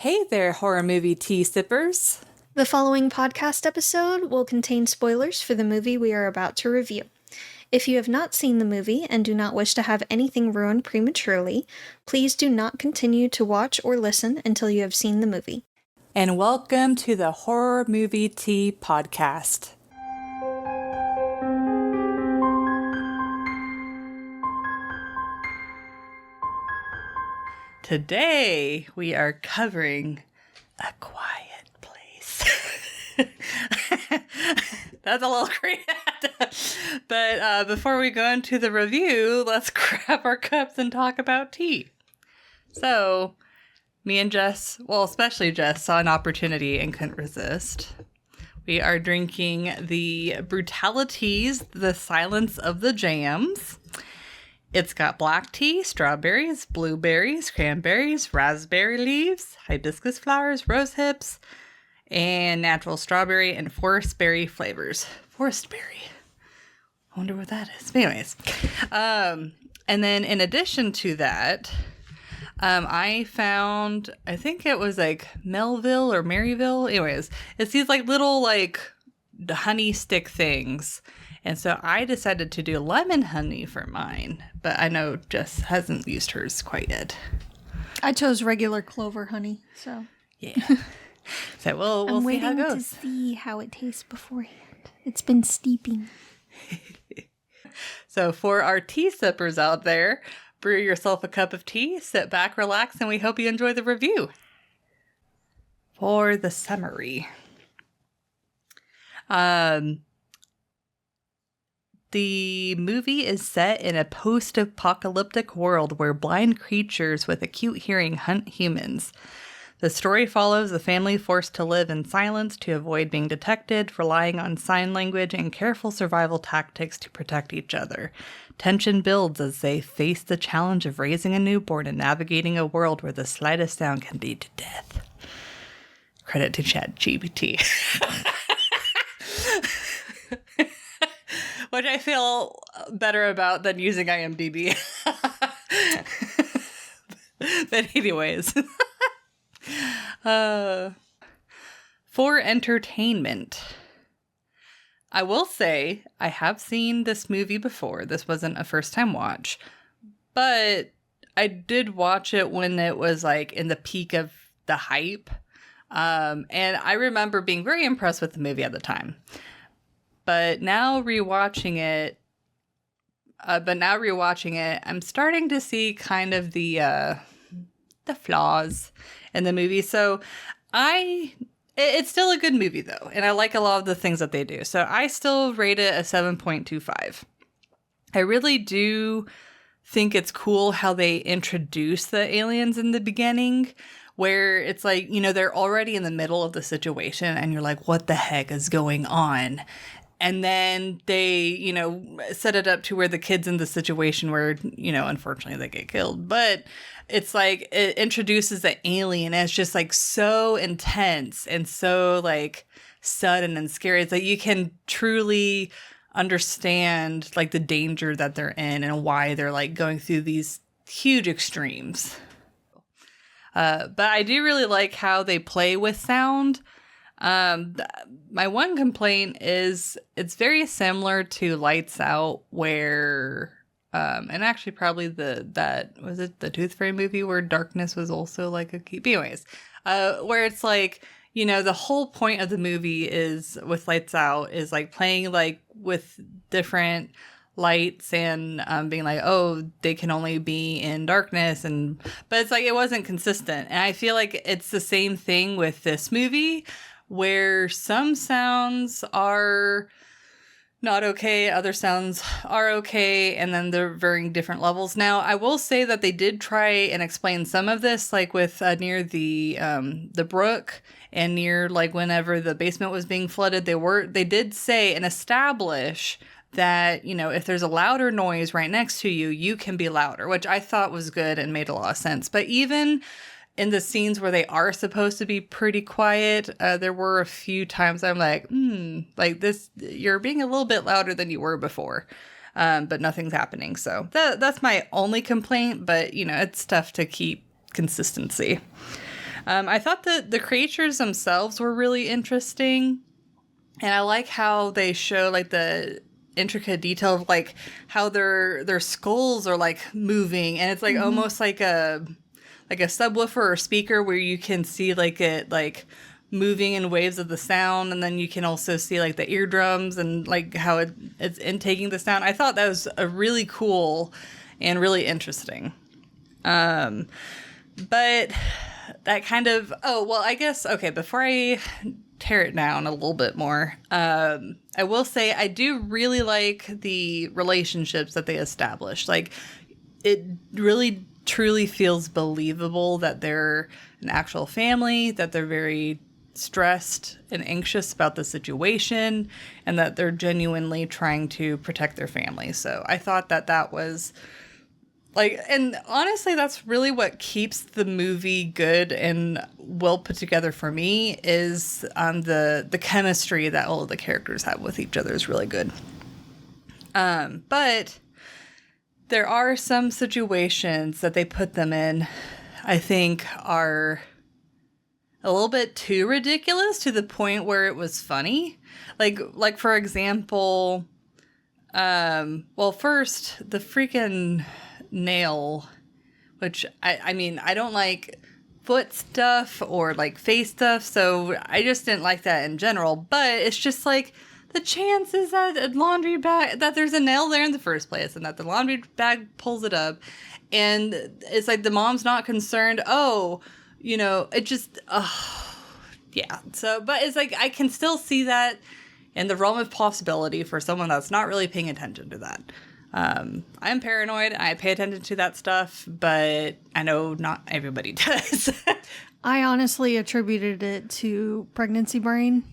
Hey there, horror movie tea sippers. The following podcast episode will contain spoilers for the movie we are about to review. If you have not seen the movie and do not wish to have anything ruined prematurely, please do not continue to watch or listen until you have seen the movie. And welcome to the Horror Movie Tea Podcast. Today, we are covering A Quiet Place. That's a little creative. But before we go into the review, let's grab our cups and talk about tea. So, me and Jess, well, especially Jess, saw an opportunity and couldn't resist. We are drinking the Brutalities, The Silence of the Jams. It's got black tea, strawberries, blueberries, cranberries, raspberry leaves, hibiscus flowers, rose hips, and natural strawberry and forest berry flavors. Forest berry. I wonder what that is. But anyways. And then in addition to that, I found, I think it was like Melville or Maryville. Anyways, it's these like little like honey stick things. And so I decided to do lemon honey for mine, but I know Jess hasn't used hers quite yet. I chose regular clover honey, so. Yeah. So we'll see how it goes. I'm waiting to see how it tastes beforehand. It's been steeping. So for our tea sippers out there, brew yourself a cup of tea, sit back, relax, and we hope you enjoy the review. For the summary. The movie is set in a post-apocalyptic world where blind creatures with acute hearing hunt humans. The story follows a family forced to live in silence to avoid being detected, relying on sign language and careful survival tactics to protect each other. Tension builds as they face the challenge of raising a newborn and navigating a world where the slightest sound can lead to death. Credit to ChatGPT. Which I feel better about than using IMDb. But anyways. For entertainment. I will say, I have seen this movie before. This wasn't a first-time watch. But I did watch it when it was like in the peak of the hype. And I remember being very impressed with the movie at the time. But now rewatching it, I'm starting to see kind of the flaws in the movie. So it's still a good movie though, and I like a lot of the things that they do. So I still rate it a 7.25. I really do think it's cool how they introduce the aliens in the beginning, where it's like, you know, they're already in the middle of the situation, and you're like, what the heck is going on? And then they, you know, set it up to where the kid's in the situation where, you know, unfortunately they get killed. But it's like it introduces the alien and it's just like so intense and so like sudden and scary. It's like you can truly understand like the danger that they're in and why they're like going through these huge extremes. But I do really like how they play with sound. My one complaint is it's very similar to Lights Out, where and actually probably was it the Tooth Fairy movie where darkness was also like a key. But anyways, where it's like, you know, the whole point of the movie is with Lights Out is like playing like with different lights and being like, oh, they can only be in darkness, but it's like it wasn't consistent. And I feel like it's the same thing with this movie, where some sounds are not okay, other sounds are okay, and then they're varying different levels. Now, I will say that they did try and explain some of this, like with near the brook and near like whenever the basement was being flooded, they did say and establish that, you know, if there's a louder noise right next to you, you can be louder, which I thought was good and made a lot of sense. But even in the scenes where they are supposed to be pretty quiet, there were a few times I'm like, like this, you're being a little bit louder than you were before, but nothing's happening. So that's my only complaint, but you know, it's tough to keep consistency. I thought that the creatures themselves were really interesting. And I like how they show like the intricate detail of like how their skulls are like moving, and it's like almost like a subwoofer or speaker where you can see like it like moving in waves of the sound, and then you can also see like the eardrums and like how it's intaking the sound. I thought that was a really cool and really interesting. But that kind of I guess okay, before I tear it down a little bit more, I will say I do really like the relationships that they established. Like, it really truly feels believable that they're an actual family, that they're very stressed and anxious about the situation, and that they're genuinely trying to protect their family. So I thought that was like, and honestly, that's really what keeps the movie good and well put together for me, is the chemistry that all of the characters have with each other is really good. But there are some situations that they put them in, I think, are a little bit too ridiculous to the point where it was funny. Like for example, first, the freaking nail, which I mean, I don't like foot stuff or like face stuff, so I just didn't like that in general. But it's just like the chances that a laundry bag, that there's a nail there in the first place, and that the laundry bag pulls it up, and it's like the mom's not concerned. It just yeah. So, but it's like I can still see that in the realm of possibility for someone that's not really paying attention to that. I'm paranoid. I pay attention to that stuff, but I know not everybody does. I honestly attributed it to pregnancy brain.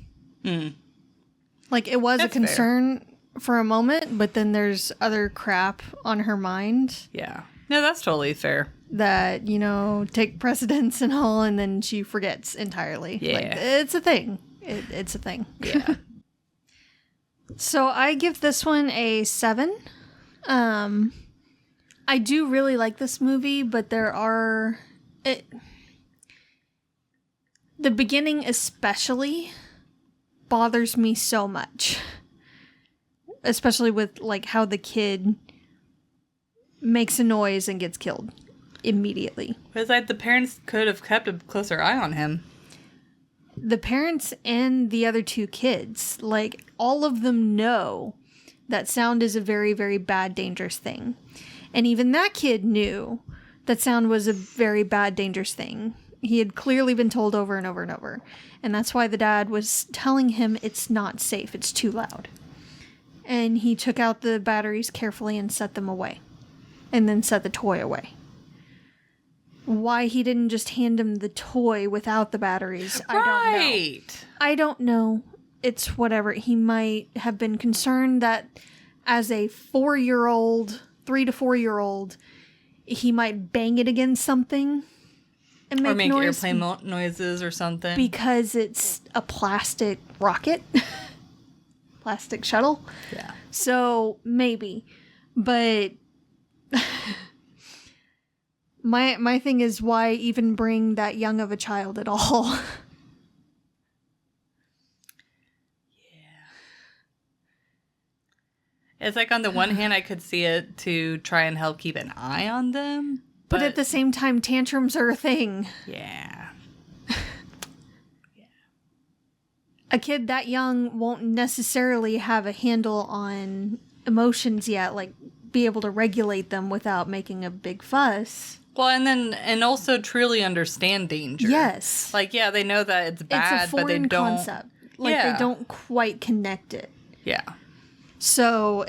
Like, it was That's a concern for a moment, but then there's other crap on her mind. Yeah. No, that's totally fair. That, take precedence and all, and then she forgets entirely. Yeah. Like, it's a thing. It's a thing. Yeah. So I give this one a 7. I do really like this movie, but the beginning especially bothers me so much. Especially with like how the kid makes a noise and gets killed immediately. It's like the parents could have kept a closer eye on him. The parents and the other 2 kids, like, all of them know that sound is a very, very bad, dangerous thing. And even that kid knew that sound was a very bad, dangerous thing. He had clearly been told over and over and over. And that's why the dad was telling him it's not safe, it's too loud. And he took out the batteries carefully and set them away. And then set the toy away. Why he didn't just hand him the toy without the batteries, I don't know. I don't know. It's whatever. He might have been concerned that as a 4-year-old, 3 to 4-year-old, he might bang it against something and make noise. Airplane noises or something. Because it's a plastic rocket. Plastic shuttle. Yeah. So, maybe. But my thing is, why even bring that young of a child at all? It's like on the one hand, I could see it to try and help keep an eye on them. But at the same time, tantrums are a thing. Yeah. A kid that young won't necessarily have a handle on emotions yet, like be able to regulate them without making a big fuss. Well, and also truly understand danger. Yes. Like, yeah, they know that it's bad, it's a foreign but they don't. concept. Like, they don't quite connect it. Yeah. So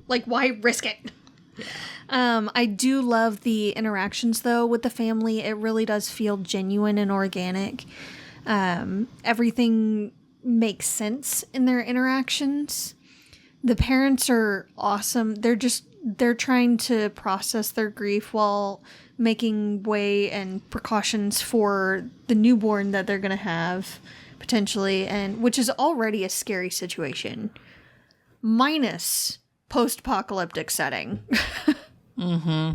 like, why risk it? Yeah. I do love the interactions though with the family. It really does feel genuine and organic. Everything makes sense in their interactions. The parents are awesome. They're trying to process their grief while making way and precautions for the newborn that they're going to have potentially, and which is already a scary situation. Minus post-apocalyptic setting. Mm-hmm.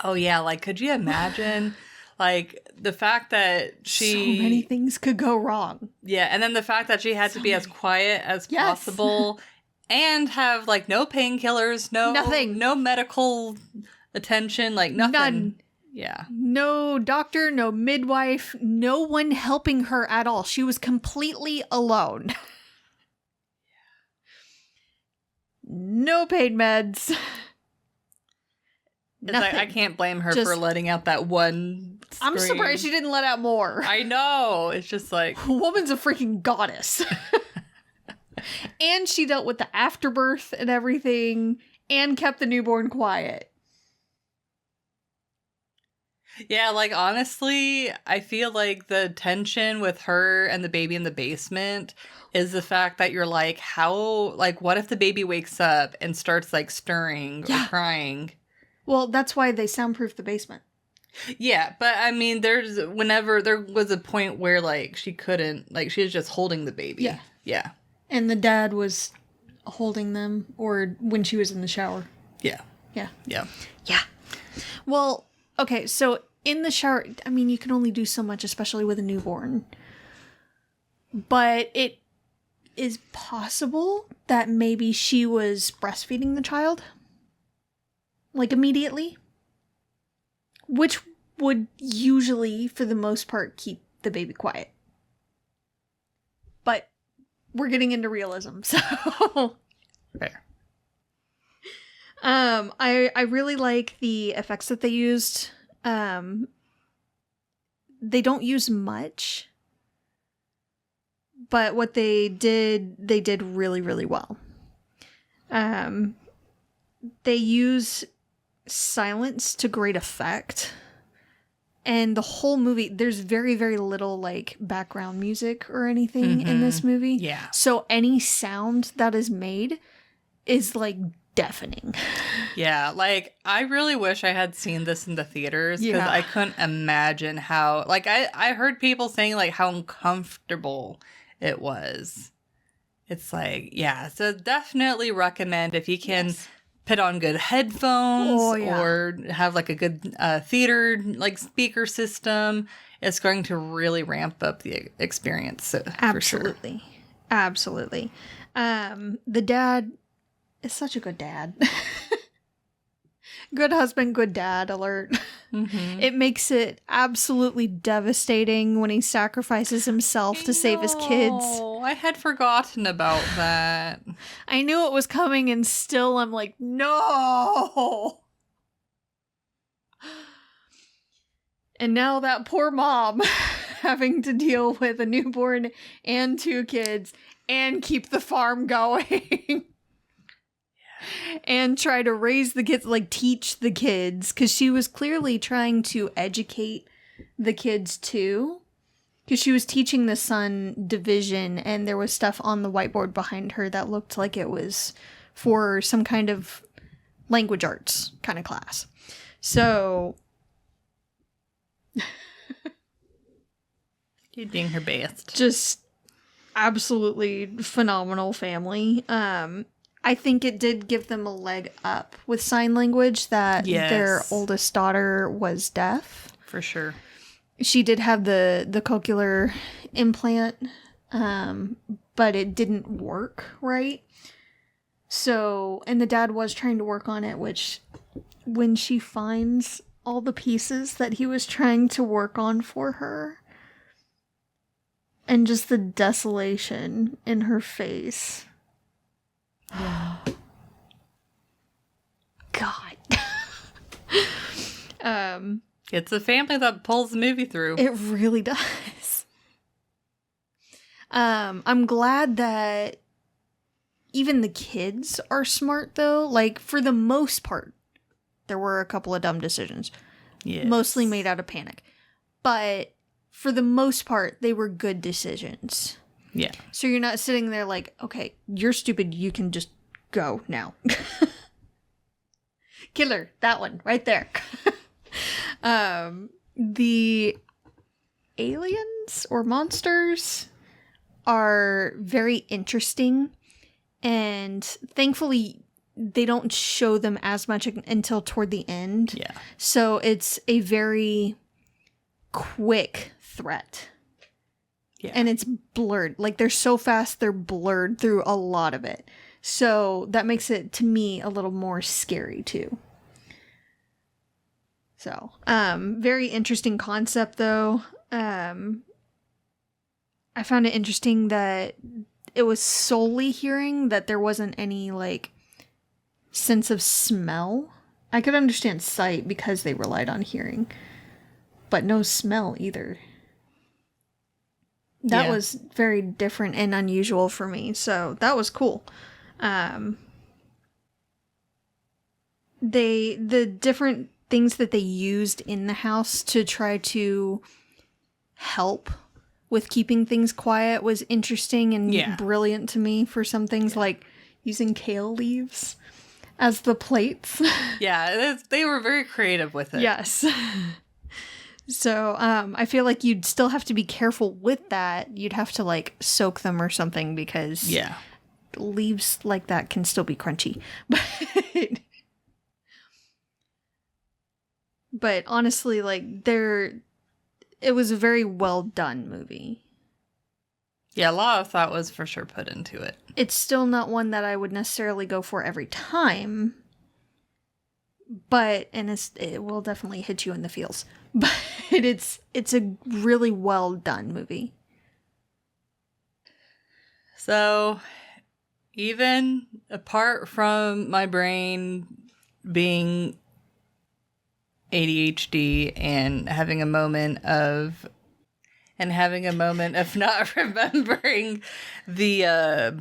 Oh yeah, like could you imagine Like, the fact that she... So many things could go wrong. Yeah, and then the fact that she had to be as quiet as possible and have, like, no painkillers, Nothing. No medical attention, like, nothing. None. Yeah. No doctor, no midwife, no one helping her at all. She was completely alone. No pain meds. It's like, I can't blame her Just- for letting out that one scream. I'm surprised she didn't let out more. I know. It's just like... Woman's a freaking goddess. And she dealt with the afterbirth and everything and kept the newborn quiet. Yeah, like, honestly, I feel like the tension with her and the baby in the basement is the fact that you're like, what if the baby wakes up and starts, like, stirring or crying? Well, that's why they soundproof the basement. Yeah, but I mean, there was a point where, like, she couldn't, like, she was just holding the baby. Yeah. Yeah. And the dad was holding them, or when she was in the shower. Yeah. Yeah. Yeah. Yeah. Well, okay, so in the shower, I mean, you can only do so much, especially with a newborn. But it is possible that maybe she was breastfeeding the child. Like, immediately. Which would usually, for the most part, keep the baby quiet. But we're getting into realism, so... Fair. I really like the effects that they used. They don't use much, but what they did really, really well. They use silence to great effect. And the whole movie, there's very, very little, like, background music or anything in this movie. Yeah. So any sound that is made is, like, deafening. Yeah, like, I really wish I had seen this in the theaters because Yeah. I couldn't imagine how, like, I heard people saying, like, how uncomfortable it was. It's like, yeah, so definitely recommend if you can put on good headphones or have, like, a good theater, like, speaker system. It's going to really ramp up the experience, so, for sure. Absolutely. Absolutely. The dad is such a good dad. Good husband, good dad alert. Mm-hmm. It makes it absolutely devastating when he sacrifices himself to save his kids. I had forgotten about that. I knew it was coming and still I'm like, no! And now that poor mom having to deal with a newborn and 2 kids and keep the farm going. And try to raise the kids, like teach the kids, because she was clearly trying to educate the kids too. Because she was teaching the son division, and there was stuff on the whiteboard behind her that looked like it was for some kind of language arts kind of class. So She's doing her best. just absolutely phenomenal family. I think it did give them a leg up with sign language that their Yes. oldest daughter was deaf. For sure. She did have the cochlear implant, but it didn't work right. So, and the dad was trying to work on it, which when she finds all the pieces that he was trying to work on for her, and just the desolation in her face. God. It's a family that pulls the movie through. It really does. I'm glad that even the kids are smart though. Like, for the most part, there were a couple of dumb decisions. Yes. Mostly made out of panic. But for the most part, they were good decisions. Yeah. So you're not sitting there like, okay, you're stupid, you can just go now. Killer, that one, right there. The aliens or monsters are very interesting, and thankfully they don't show them as much until toward the end. Yeah. So it's a very quick threat. Yeah. And it's blurred. Like, they're so fast, they're blurred through a lot of it. So that makes it, to me, a little more scary, too. So, very interesting concept, though. I found it interesting that it was solely hearing, that there wasn't any, like, sense of smell. I could understand sight because they relied on hearing, but no smell either. That was very different and unusual for me, so that was cool. The different things that they used in the house to try to help with keeping things quiet was interesting and brilliant to me for some things, like using kale leaves as the plates. Yeah, they were very creative with it. Yes. So, I feel like you'd still have to be careful with that. You'd have to, like, soak them or something because leaves like that can still be crunchy. But honestly, like, it was a very well done movie. Yeah, a lot of thought was for sure put into it. It's still not one that I would necessarily go for every time. But, and it will definitely hit you in the feels. But it's a really well done movie. So, even apart from my brain being ADHD and having a moment of not remembering the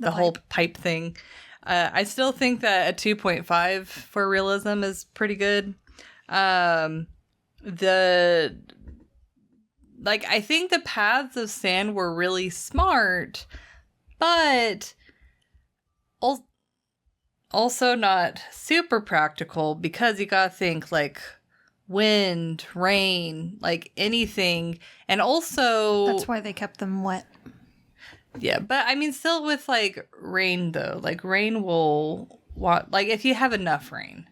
whole pipe thing, I still think that a 2.5 for realism is pretty good. I think the paths of sand were really smart, but also not super practical, because you gotta think like wind, rain, like anything. And also, that's why they kept them wet. Yeah, but I mean, still with like rain though, like rain will like if you have enough rain.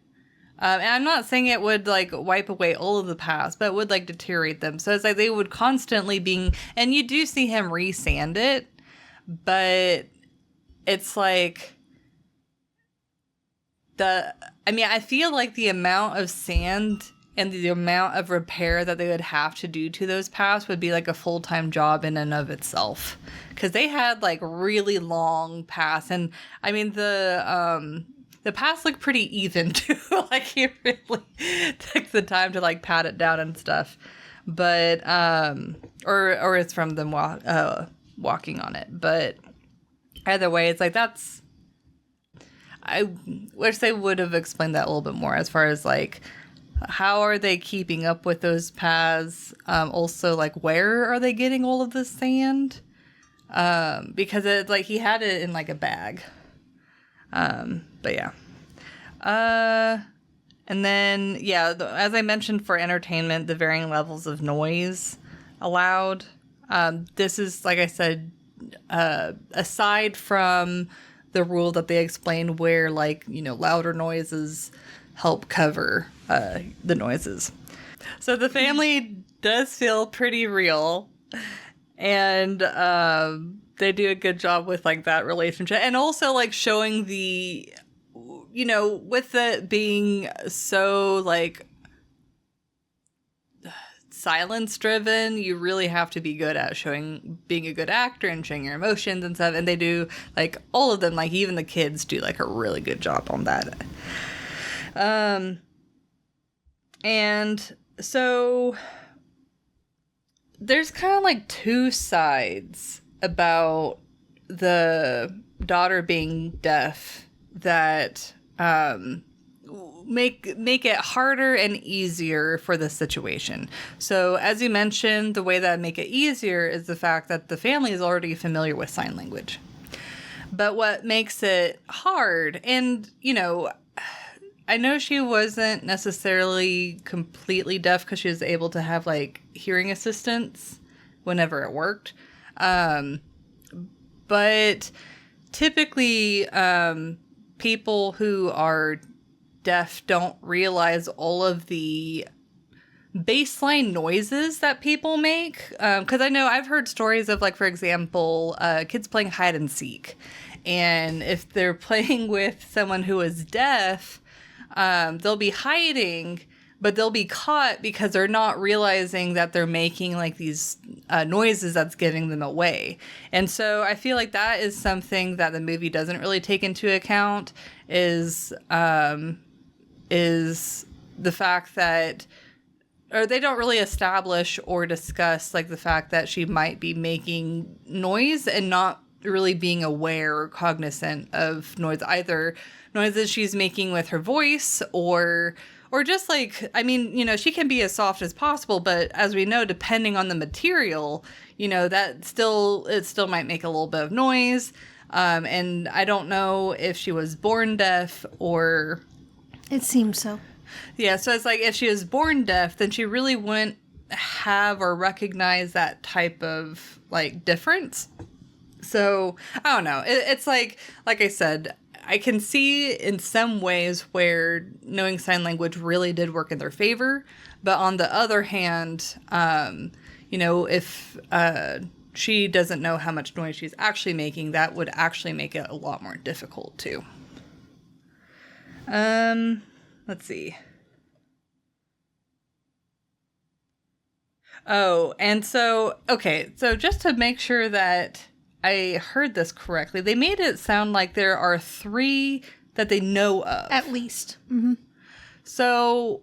And I'm not saying it would like wipe away all of the paths, but it would like deteriorate them. So it's like they would constantly and you do see him re-sand it, but it's like I feel like the amount of sand and the amount of repair that they would have to do to those paths would be like a full-time job in and of itself. Because they had like really long paths, and I mean the paths look pretty even too. Like he really took the time to like pat it down and stuff. But or it's from them walking on it. But either way, it's like I wish they would have explained that a little bit more as far as like how are they keeping up with those paths? Also, like where are they getting all of this sand? Because it's like he had it in like a bag. But yeah. And then, as I mentioned, for entertainment, the varying levels of noise allowed. This is, like I said, aside from the rule that they explained where, like, louder noises help cover the noises. So the family does feel pretty real. And they do a good job with, like, that relationship. And also, like, showing the... with it being so, like, silence driven, you really have to be good at being a good actor and showing your emotions and stuff. And they do, like, all of them, like, even the kids do, like, a really good job on that. And so there's kind of, like, two sides about the daughter being deaf that make it harder and easier for the situation. So as you mentioned, the way that make it easier is the fact that the family is already familiar with sign language. But what makes it hard, and I know she wasn't necessarily completely deaf because she was able to have like hearing assistance whenever it worked. But typically, people who are deaf don't realize all of the baseline noises that people make. Because I know I've heard stories of, like, for example, kids playing hide and seek. And if they're playing with someone who is deaf, they'll be hiding, but they'll be caught because they're not realizing that they're making like these noises that's giving them away. And so I feel like that is something that the movie doesn't really take into account is the fact that, or they don't really establish or discuss like the fact that she might be making noise and not really being aware or cognizant of noise, either noises she's making with her voice or just like, I mean, you know, she can be as soft as possible, but as we know, depending on the material, you know, it still might make a little bit of noise. And I don't know if she was born deaf or... It seems so. Yeah, so it's like if she was born deaf, then she really wouldn't have or recognize that type of like difference. So I don't know. It's like I said, I can see in some ways where knowing sign language really did work in their favor. But on the other hand, you know, if she doesn't know how much noise she's actually making, that would actually make it a lot more difficult too. Let's see. Oh, and so, okay, so just to make sure that I heard this correctly, they made it sound like there are 3 that they know of. At least. Mm-hmm. So,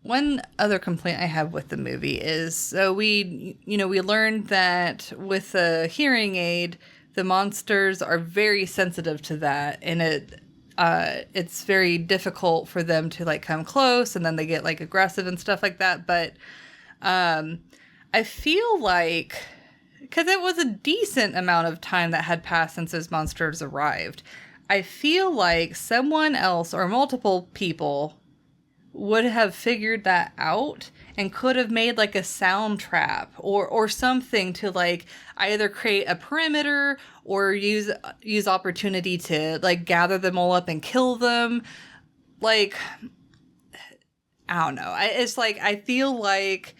one other complaint I have with the movie is, so we learned that with a hearing aid, the monsters are very sensitive to that, and it's very difficult for them to like come close, and then they get like aggressive and stuff like that. But I feel like, because it was a decent amount of time that had passed since those monsters arrived, I feel like someone else or multiple people would have figured that out and could have made like a sound trap or something to like either create a perimeter or use opportunity to like gather them all up and kill them. Like, I don't know. It's like, I feel like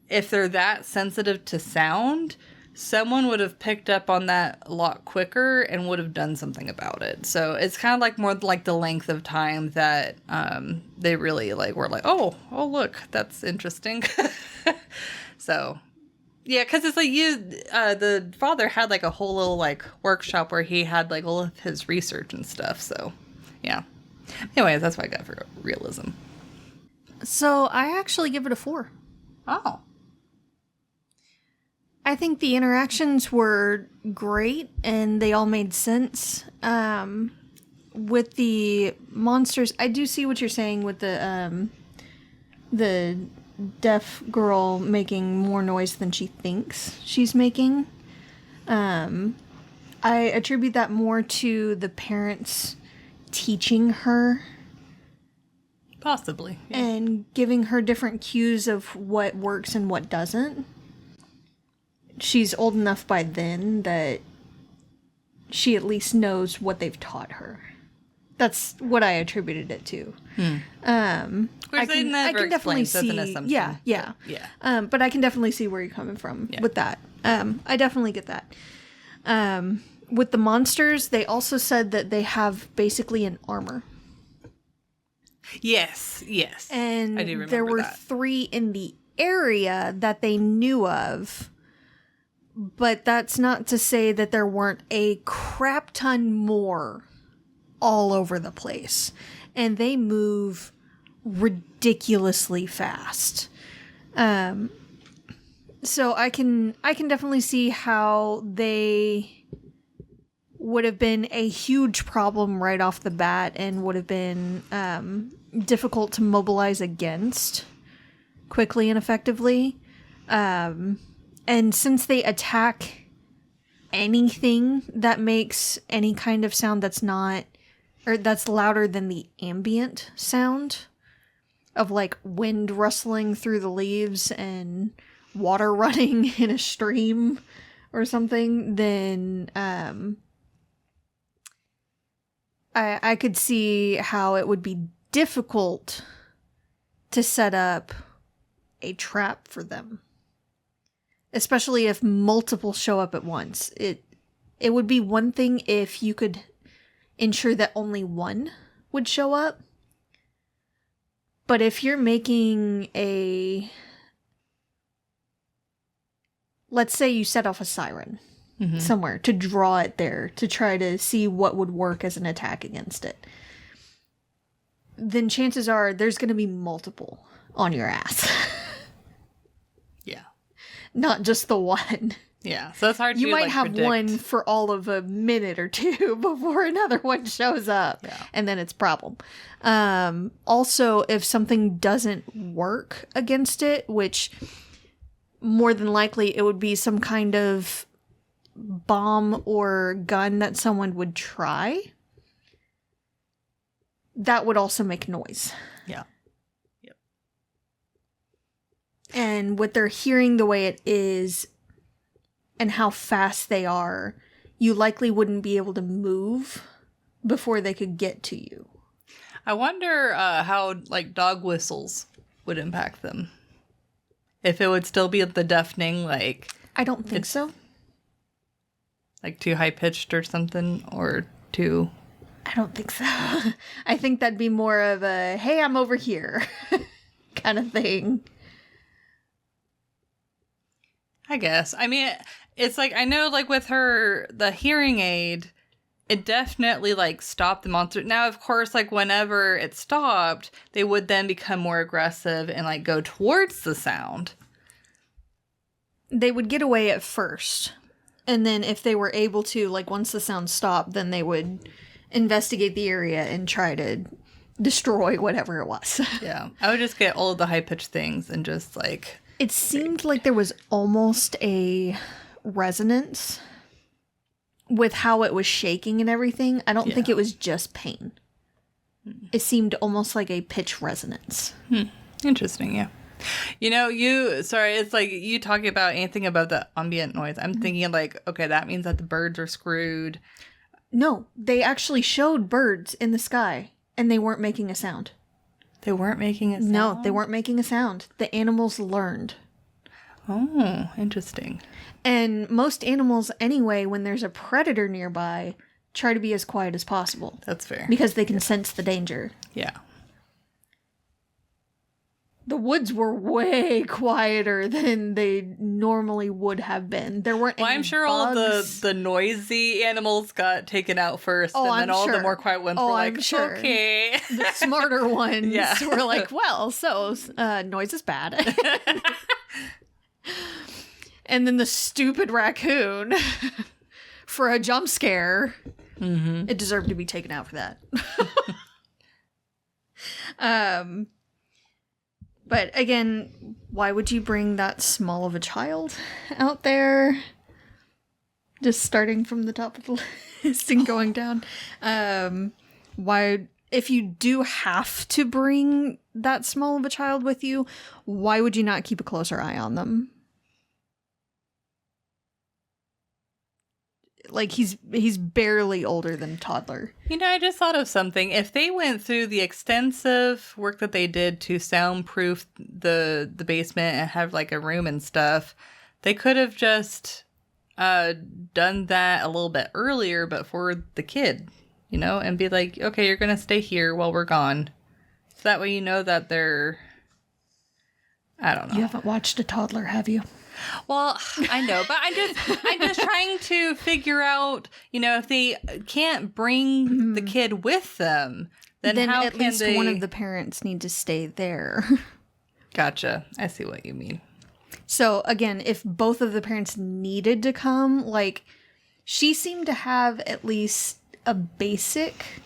if they're that sensitive to sound, someone would have picked up on that a lot quicker and would have done something about it. So it's kind of like more like the length of time that they really like were like, oh look, that's interesting. So yeah, because it's like the father had like a whole little like workshop where he had like all of his research and stuff. So yeah. Anyways, that's what I got for realism. So I actually give it a 4. Oh. I think the interactions were great and they all made sense. With the monsters, I do see what you're saying with the deaf girl making more noise than she thinks she's making. I attribute that more to the parents teaching her. Possibly. Yeah. And giving her different cues of what works and what doesn't. She's old enough by then that she at least knows what they've taught her. That's what I attributed it to. I can definitely see. Yeah. But I can definitely see where you're coming from with that. I definitely get that. With the monsters, they also said that they have basically an armor. Yes. And I do remember there were that. 3 in the area that they knew of. But that's not to say that there weren't a crap ton more all over the place. And they move ridiculously fast. So I can definitely see how they would have been a huge problem right off the bat and would have been difficult to mobilize against quickly and effectively. And since they attack anything that makes any kind of sound that's not, or that's louder than the ambient sound of like wind rustling through the leaves and water running in a stream or something, then I could see how it would be difficult to set up a trap for them. Especially if multiple show up at once. It would be one thing if you could ensure that only one would show up. But if you're making let's say you set off a siren somewhere to draw it there to try to see what would work as an attack against it, then chances are there's going to be multiple on your ass. Yeah. Not just the one. Yeah. So it's hard to You might like, have predict. one for all of a minute or two before another one shows up. Yeah. And then it's a problem. Also, if something doesn't work against it, which more than likely it would be some kind of bomb or gun that someone would try, that would also make noise. Yeah. And with their hearing the way it is and how fast they are, you likely wouldn't be able to move before they could get to you. I wonder how like dog whistles would impact them. If it would still be the deafening, like I don't think so. like too high pitched or something, or too. I don't think so. I think that'd be more of a, hey, I'm over here kind of thing. I guess. I mean, it's like, I know like with her, the hearing aid, it definitely like stopped the monster. Now, of course, like whenever it stopped, they would then become more aggressive and like go towards the sound. They would get away at first. And then if they were able to, like once the sound stopped, then they would investigate the area and try to destroy whatever it was. Yeah. I would just get all of the high pitched things and just like. It seemed like there was almost a resonance with how it was shaking and everything. I don't think it was just pain. It seemed almost like a pitch resonance. Interesting, yeah. You know, it's like you talking about anything about the ambient noise. I'm thinking like, okay, that means that the birds are screwed. No, they actually showed birds in the sky and they weren't making a sound. They weren't making a sound? No, they weren't making a sound. The animals learned. Oh, interesting. And most animals, anyway, when there's a predator nearby, try to be as quiet as possible. That's fair. Because they can sense the danger. Yeah. The woods were way quieter than they normally would have been. There weren't Well, any I'm sure bugs. all of the noisy animals got taken out first, and then I'm all sure. the more quiet ones Oh, were like, I'm sure. okay. The smarter ones Yeah. were like, well, so noise is bad. And then the stupid raccoon, for a jump scare, it deserved to be taken out for that. But again, why would you bring that small of a child out there? Just starting from the top of the list and going down. Why, if you do have to bring that small of a child with you, why would you not keep a closer eye on them? Like he's barely older than a toddler. You know, I just thought of something. If they went through the extensive work that they did to soundproof the basement and have like a room and stuff, they could have just done that a little bit earlier, but for the kid, you know, and be like, okay, you're gonna stay here while we're gone. So that way you know that they're, I don't know. You haven't watched a toddler, have you? Well, I know, but I'm just trying to figure out, you know, if they can't bring the kid with them, then how at can least they? one of the parents need to stay there. Gotcha. I see what you mean. So again, if both of the parents needed to come, like she seemed to have at least a basic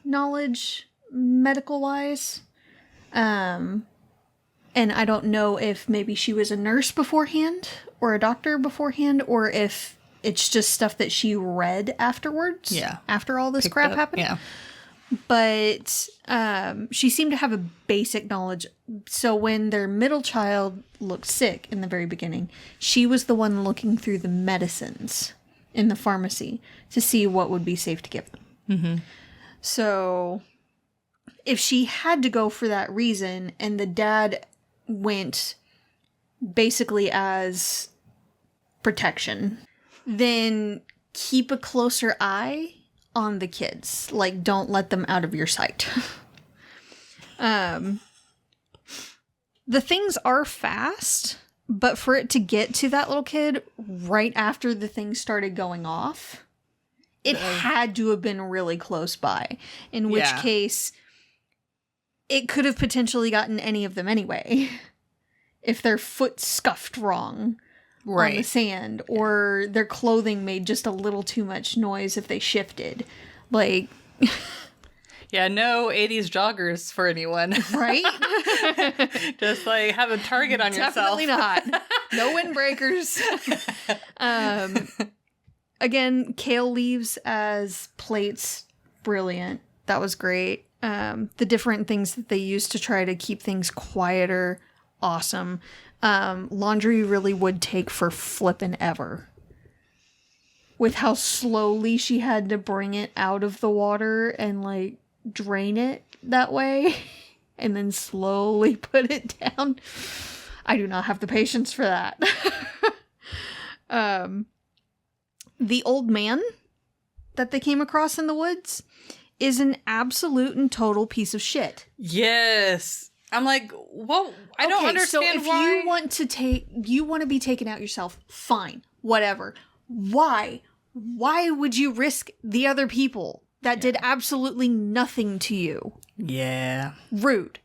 knowledge medical wise. And I don't know if maybe she was a nurse beforehand or a doctor beforehand, or if it's just stuff that she read afterwards. Yeah. After all this Picked crap up, happened. Yeah. But she seemed to have a basic knowledge. So when their middle child looked sick in the very beginning, she was the one looking through the medicines in the pharmacy to see what would be safe to give them. So if she had to go for that reason and the dad went basically as protection, then keep a closer eye on the kids. Like, don't let them out of your sight. The things are fast, but for it to get to that little kid right after the things started going off, it had to have been really close by. In which case, it could have potentially gotten any of them anyway. If their foot scuffed wrong on the sand, or their clothing made just a little too much noise if they shifted. Like... Yeah, no 80s joggers for anyone. Right? Just like have a target on yourself. Definitely not. No windbreakers. Again, kale leaves as plates. Brilliant. That was great. The different things that they used to try to keep things quieter. Awesome. Laundry really would take for flippin' ever. With how slowly she had to bring it out of the water and like drain it that way and then slowly put it down. I do not have the patience for that. The old man that they came across in the woods is an absolute and total piece of shit. Yes. I'm like, well, I don't understand so if why. you want to be taken out yourself, fine, whatever. Why would you risk the other people that did absolutely nothing to you? Yeah. Rude.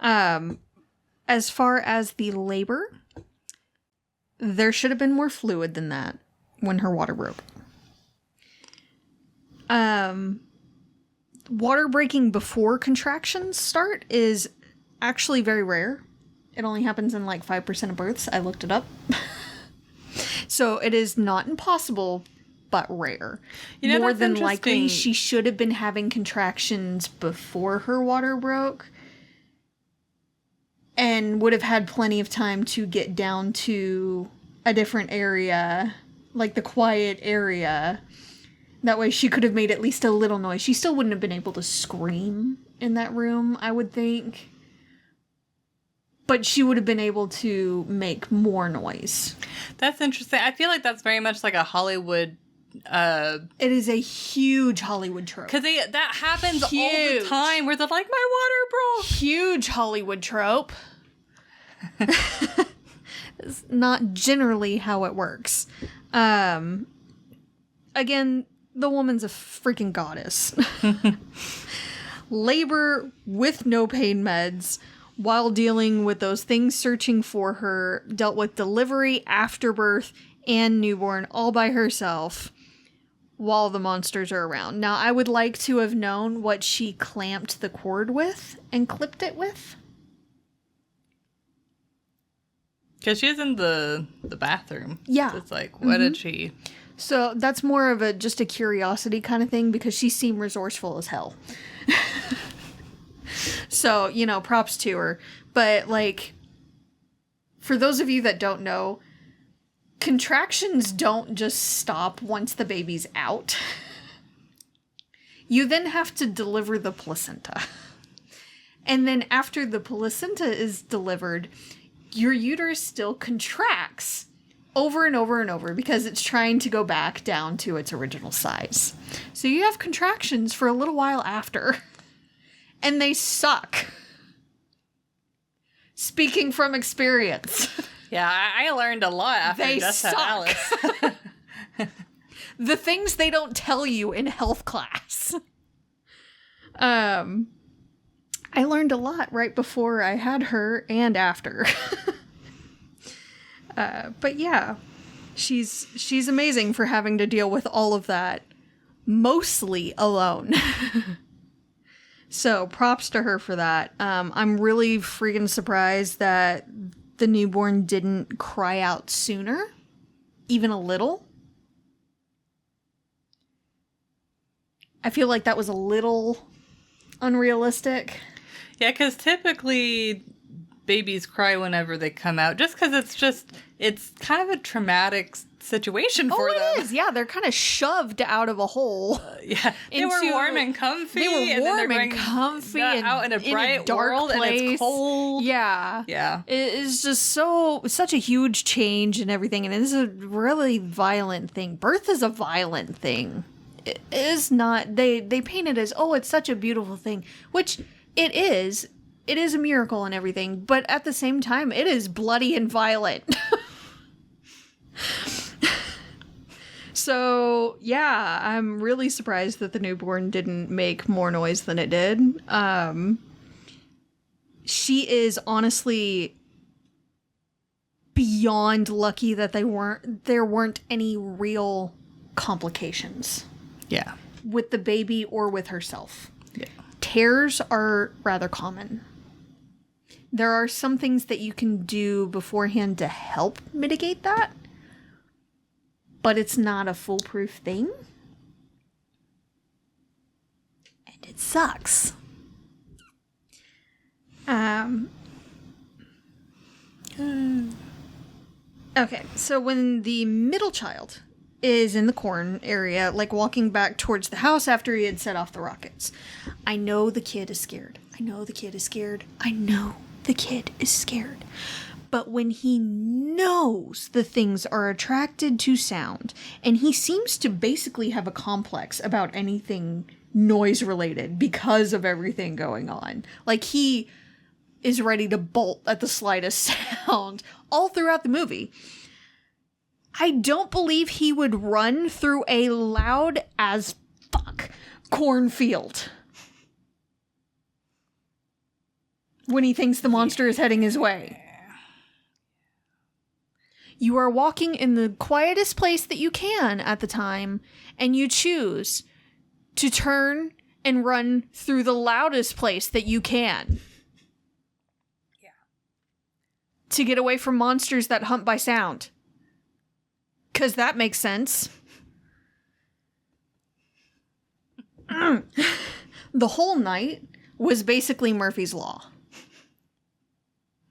As far as the labor, there should have been more fluid than that when her water broke. Water breaking before contractions start is actually very rare. It only happens in like 5% of births. I looked it up. So it is not impossible, but rare. You know, more that's than likely, interesting. she should have been having contractions before her water broke and would have had plenty of time to get down to a different area, like the quiet area. That way she could have made at least a little noise. She still wouldn't have been able to scream in that room, I would think. But she would have been able to make more noise. That's interesting. I feel like that's very much like a Hollywood... It is a huge Hollywood trope. Because that happens all Huge. the time where they're like, my water broke. Huge Hollywood trope. It's not generally how it works. Again, the woman's a freaking goddess. Labor with no pain meds while dealing with those things searching for her, dealt with delivery, afterbirth, and newborn all by herself while the monsters are around. Now, I would like to have known what she clamped the cord with and clipped it with. Because she's in the bathroom. Yeah. So it's like, what did she... So that's more of just a curiosity kind of thing because she seemed resourceful as hell. So, props to her. But, like, for those of you that don't know, contractions don't just stop once the baby's out. You then have to deliver the placenta. And then after the placenta is delivered, your uterus still contracts over and over and over because it's trying to go back down to its original size. So you have contractions for a little while after. And they suck. Speaking from experience. Yeah, I learned a lot after They Just Had suck. Alice. The things they don't tell you in health class. I learned a lot right before I had her and after. But yeah, she's amazing for having to deal with all of that mostly alone. So props to her for that. I'm really freaking surprised that the newborn didn't cry out sooner, even a little. I feel like that was a little unrealistic. Yeah, because typically babies cry whenever they come out, just because it's kind of a traumatic situation for them. It is. Yeah, they're kind of shoved out of a hole. Yeah, they were warm and comfy. They were and then warm they're and going comfy and out in a bright dark world, place. and it's cold. Yeah. Yeah. It is just such a huge change and everything, and it is a really violent thing. Birth is a violent thing. It is not. They paint it as, oh, it's such a beautiful thing, which it is. It is a miracle and everything, but at the same time, it is bloody and violent. So, yeah, I'm really surprised that the newborn didn't make more noise than it did. She is honestly beyond lucky that there weren't any real complications Yeah. with the baby or with herself. Yeah. Tears are rather common. There are some things that you can do beforehand to help mitigate that, but it's not a foolproof thing. And it sucks. Okay, so when the middle child is in the corn area, like walking back towards the house after he had set off the rockets, I know the kid is scared. I know the kid is scared. I know the kid is scared. But when he knows the things are attracted to sound, and he seems to basically have a complex about anything noise related because of everything going on. Like, he is ready to bolt at the slightest sound all throughout the movie. I don't believe he would run through a loud as fuck cornfield when he thinks the monster is heading his way. You are walking in the quietest place that you can at the time, and you choose to turn and run through the loudest place that you can. Yeah. To get away from monsters that hunt by sound. 'Cause that makes sense. The whole night was basically Murphy's Law.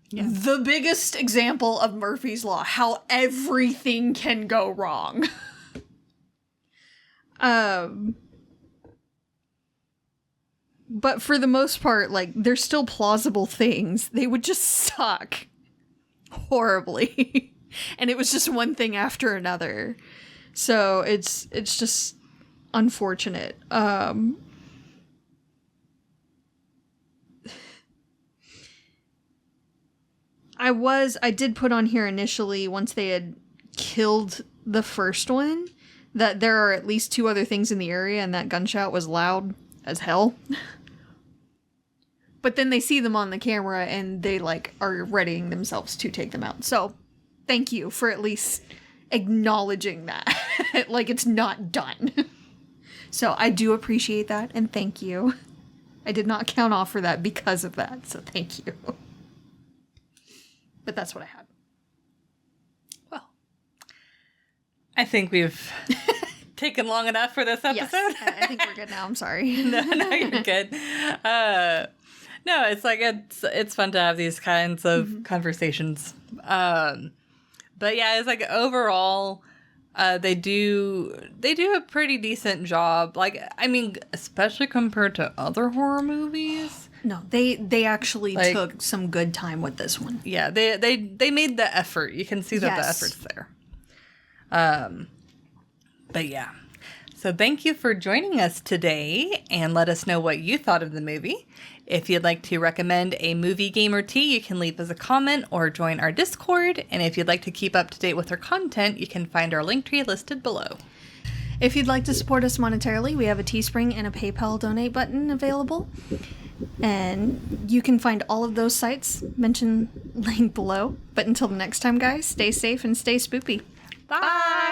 Yeah. The biggest example of Murphy's Law, how everything can go wrong. But for the most part, like, they're still plausible things. They would just suck horribly. And it was just one thing after another. So it's just unfortunate. I did put on here initially, once they had killed the first one, that there are at least 2 other things in the area, and that gunshot was loud as hell. But then they see them on the camera, and they, like, are readying themselves to take them out. So, thank you for at least acknowledging that. Like, it's not done. So, I do appreciate that, and thank you. I did not count off for that because of that, so thank you. But that's what I had. Well, I think we've taken long enough for this episode. Yes, I think we're good now. I'm sorry. No, you're good. No, it's like it's fun to have these kinds of conversations. But yeah, it's like overall, they do a pretty decent job. Like, I mean, especially compared to other horror movies. No, they actually Like, took some good time with this one. Yeah, they made the effort. You can see that the Yes. effort's there. But yeah. So thank you for joining us today, and let us know what you thought of the movie. If you'd like to recommend a movie, game, or tea, you can leave us a comment or join our Discord. And if you'd like to keep up to date with our content, you can find our Linktree listed below. If you'd like to support us monetarily, we have a Teespring and a PayPal donate button available. And you can find all of those sites mentioned linked below. But until the next time, guys, stay safe and stay spoopy. Bye!